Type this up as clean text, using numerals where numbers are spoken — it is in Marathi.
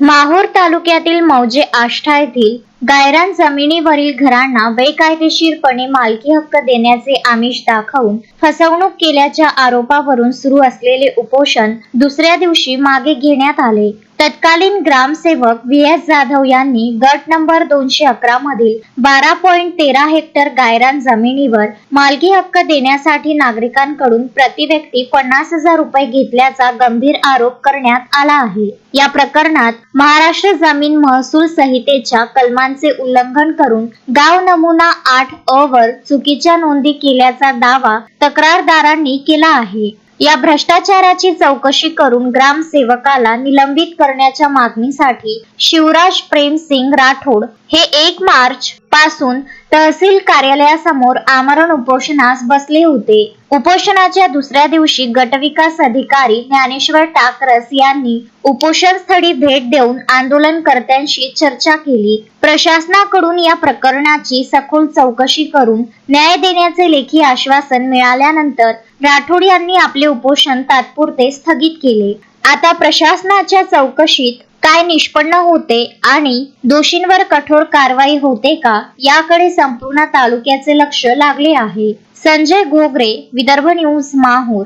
माहूर तालुक्यातील मौजे आष्टा येथील गायरान जमिनीवरील घरांना बेकायदेशीरपणे मालकी हक्क देण्याचे आमिष दाखवून फसवणूक केल्याच्या आरोपावरून सुरू असलेले उपोषण दुसऱ्या दिवशी मागे घेण्यात आले। तत्कालीन ग्रामसेवक व्ही.एस. जाधव यांनी गट नंबर 211 मधील 12.13 हेक्टर गायरान जमिनीवर मालकी हक्क देण्यासाठी नागरिकांकडून प्रति व्यक्ती 50,000 रुपये घेतल्याचा गंभीर आरोप करण्यात आला आहे। या प्रकरणात महाराष्ट्र जमीन महसूल संहितेच्या कलमांचे उल्लंघन करून गाव नमुना 8A वर चुकीच्या नोंदी केल्याचा दावा तक्रारदारांनी केला आहे। या भ्रष्टाचाराची चौकशी करून ग्रामसेवकाला निलंबित करण्याच्या मागणीसाठी शिवराज प्रेमसिंग राठोड हे 1 मार्च पासून तहसील कार्यालयासमोर आमरण उपोषणास बसले होते। उपोषणाच्या दुसऱ्या दिवशी गटविकास अधिकारी ज्ञानेश्वर टाकरस यांनी उपोषण स्थळी भेट देऊन आंदोलनकर्त्यांशी चर्चा केली। प्रशासनाकडून या प्रकरणाची सखोल चौकशी करून न्याय देण्याचे लेखी आश्वासन मिळाल्यानंतर राठोड यांनी आपले उपोषण तात्पुरते स्थगित केले। आता प्रशासनाच्या चौकशीत काय निष्पन्न होते आणि दोषींवर कठोर कारवाई होते का याकडे संपूर्ण तालुक्याचे लक्ष लागले आहे। संजय घोगरे, विदर्भ न्यूज, माहूर।